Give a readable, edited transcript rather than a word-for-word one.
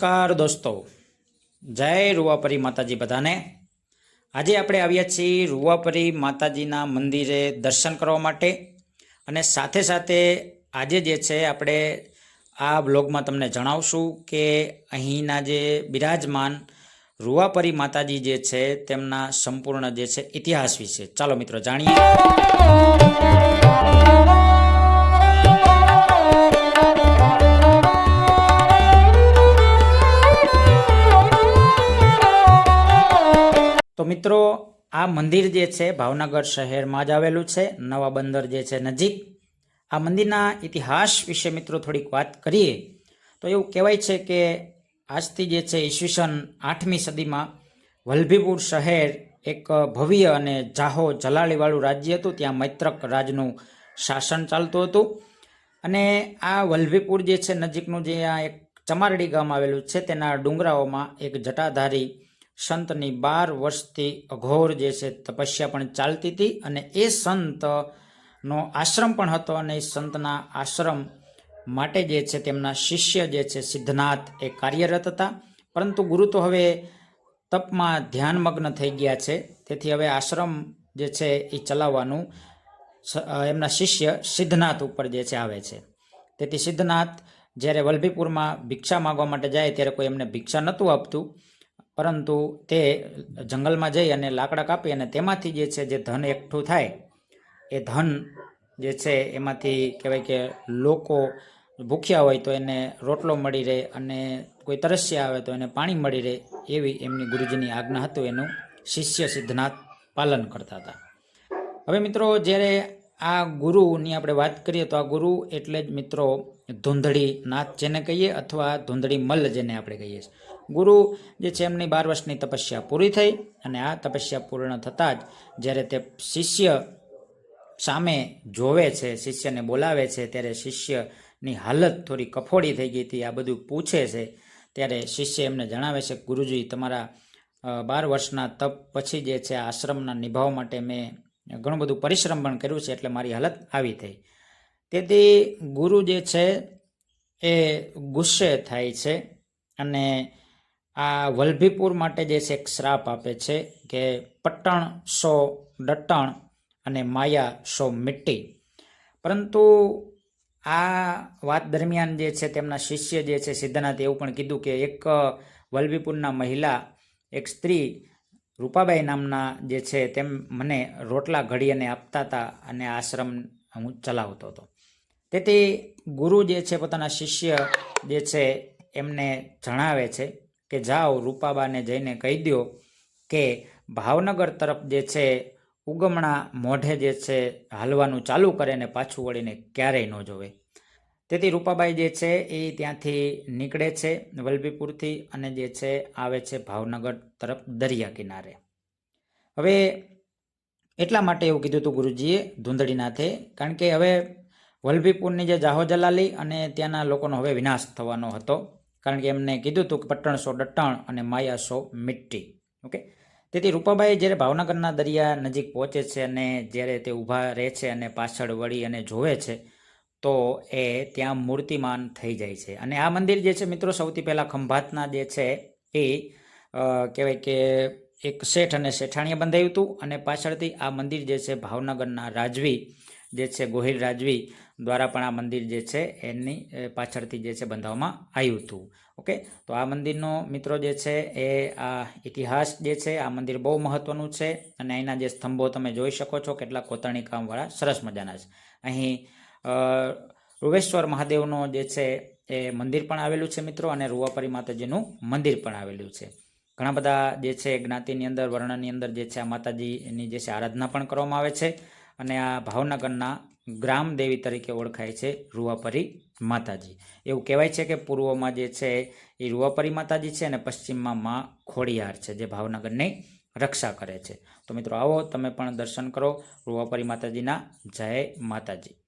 નમસ્કાર દોસ્તો, જય રૂવાપરી માતાજી બધાને। આજે આપણે આવ્યા છીએ રૂવાપરી માતાજીના મંદિરે દર્શન કરવા માટે અને સાથે સાથે આજે જે છે આપણે આ બ્લોગમાં તમને જણાવશું કે અહીંના જે બિરાજમાન રૂવાપરી માતાજી જે છે તેમના સંપૂર્ણ જે છે ઇતિહાસ વિશે। ચાલો મિત્રો જાણીએ। તો મિત્રો આ મંદિર જે છે ભાવનગર શહેરમાં જ આવેલું છે, નવા બંદર જે છે નજીક। આ મંદિરના ઇતિહાસ વિશે મિત્રો થોડીક વાત કરીએ તો એવું કહેવાય છે કે આજથી જે છે ઈસવીસન 8મી સદીમાં વલભીપુર શહેર એક ભવ્ય અને જાહો જલાળીવાળું રાજ્ય હતું। ત્યાં મૈત્રક રાજનું શાસન ચાલતું હતું અને આ વલભીપુર જે છે નજીકનું જે આ એક ચમારડી ગામ આવેલું છે તેના ડુંગરાઓમાં એક જટાધારી સંતની 12 વર્ષથી અઘોર જે છે તપસ્યા પણ ચાલતી હતી અને એ સંતનો આશ્રમ પણ હતો અને એ સંતના આશ્રમ માટે જે છે તેમના શિષ્ય જે છે સિદ્ધનાથ એ કાર્યરત હતા। પરંતુ ગુરુ તો હવે તપમાં ધ્યાનમગ્ન થઈ ગયા છે, તેથી હવે આશ્રમ જે છે એ ચલાવવાનું એમના શિષ્ય સિદ્ધનાથ ઉપર જે છે આવે છે। તેથી સિદ્ધનાથ જ્યારે વલભીપુરમાં ભિક્ષા માગવા માટે જાય ત્યારે કોઈ એમને ભિક્ષા નહોતું આપતું, પરંતુ તે જંગલમાં જઈ અને લાકડા કાપી અને તેમાંથી જે છે જે ધન એકઠું થાય એ ધન જે છે એમાંથી કહેવાય કે લોકો ભૂખ્યા હોય તો એને રોટલો મળી રહે અને કોઈ તરસ્યા આવે તો એને પાણી મળી રહે, એવી એમની ગુરુજીની આજ્ઞા હતું। એનું શિષ્ય સિદ્ધનાથ પાલન કરતા હતા। હવે મિત્રો જ્યારે આ ગુરુની આપણે વાત કરીએ તો આ ગુરુ એટલે જ મિત્રો ધૂંધળી નાથ જેને કહીએ અથવા ધૂંધળી મલ્લ જેને આપણે કહીએ છીએ। ગુરુ જે છે એમની 12 વર્ષની તપસ્યા પૂરી થઈ અને આ તપસ્યા પૂર્ણ થતાં જ જ્યારે તે શિષ્ય સામે જોવે છે, શિષ્યને બોલાવે છે, ત્યારે શિષ્યની હાલત થોડી કફોડી થઈ ગઈ હતી। આ બધું પૂછે છે ત્યારે શિષ્ય એમને જણાવે છે, ગુરુજી તમારા 12 વર્ષના તપ પછી જે છે આશ્રમના નિભાવવા માટે મેં ઘણું બધું પરિશ્રમ પણ કર્યું છે, એટલે મારી હાલત આવી થઈ। તેથી ગુરુ જે છે એ ગુસ્સે થાય છે અને આ વલભીપુર માટે જે છે એક શ્રાપ આપે છે કે પટ્ટણ સો ડટ્ટણ અને માયા સો મિટ્ટી। પરંતુ આ વાત દરમિયાન જે છે તેમના શિષ્ય જે છે સિદ્ધનાથે એવું પણ કીધું કે એક વલભીપુરના મહિલા એક સ્ત્રી રૂપાબાઈ નામના જે છે તેમ મને રોટલા ઘડી અને આપતા હતા અને આશ્રમ હું ચલાવતો હતો। તેથી ગુરુ જે છે પોતાના શિષ્ય જે છે એમને જણાવે છે કે જાઓ રૂપાબાને જઈને કહી દો કે ભાવનગર તરફ જે છે ઉગમણા મોઢે જે છે હાલવાનું ચાલુ કરે ને પાછું વળીને ક્યારેય ન જોવે। તેથી રૂપાબાઈ જે છે એ ત્યાંથી નીકળે છે વલભીપુરથી અને જે છે આવે છે ભાવનગર તરફ દરિયા કિનારે। હવે એટલા માટે એવું કીધું હતું ગુરુજીએ ધૂંધળીનાથે, કારણ કે હવે વલભીપુરની જે જાહો જલાલી અને ત્યાંના લોકોનો હવે વિનાશ થવાનો હતો, કારણ કે એમને કીધું હતું કે પટ્ટણ સો ડટ્ટણ અને માયા સો મિટ્ટી। ઓકે, તેથી રૂપાબાઈ જ્યારે ભાવનગરના દરિયા નજીક પહોંચે છે અને જ્યારે તે ઊભા રહે છે અને પાછળ વળી અને જોવે છે તો એ ત્યાં મૂર્તિમાન થઈ જાય છે। અને આ મંદિર જે છે મિત્રો સૌથી પહેલાં ખંભાતના જે છે એ કહેવાય કે એક શેઠ અને શેઠાણીએ બંધાવ્યું હતું અને પાછળથી આ મંદિર જે છે ભાવનગરના રાજવી જે છે ગોહિલ રાજવી દ્વારા પણ આ મંદિર જે છે એની પાછળથી જે છે બંધાવવામાં આવ્યું હતું। ઓકે, તો આ મંદિરનો મિત્રો જે છે એ આ ઇતિહાસ જે છે આ મંદિર બહુ મહત્વનું છે અને અહીંના જે સ્તંભો તમે જોઈ શકો છો કેટલા કોતરણી કામવાળા સરસ મજાના છે। અહીં રૂવેશ્વર મહાદેવનો જે છે એ મંદિર પણ આવેલું છે મિત્રો અને રૂવાપરી માતાજીનું મંદિર પણ આવેલું છે। ઘણા બધા જે છે જ્ઞાતિની અંદર વર્ણની અંદર જે છે આ માતાજીની જે છે આરાધના પણ કરવામાં આવે છે અને આ ભાવનગરના ગ્રામદેવી તરીકે ઓળખાય છે રૂવાપરી માતાજી। એવું કહેવાય છે કે પૂર્વમાં જે છે એ રૂવાપરી માતાજી છે અને પશ્ચિમમાં માં ખોડિયાર છે જે ભાવનગરની રક્ષા કરે છે। તો મિત્રો આવો તમે પણ દર્શન કરો રૂવાપરી માતાજીના। જય માતાજી।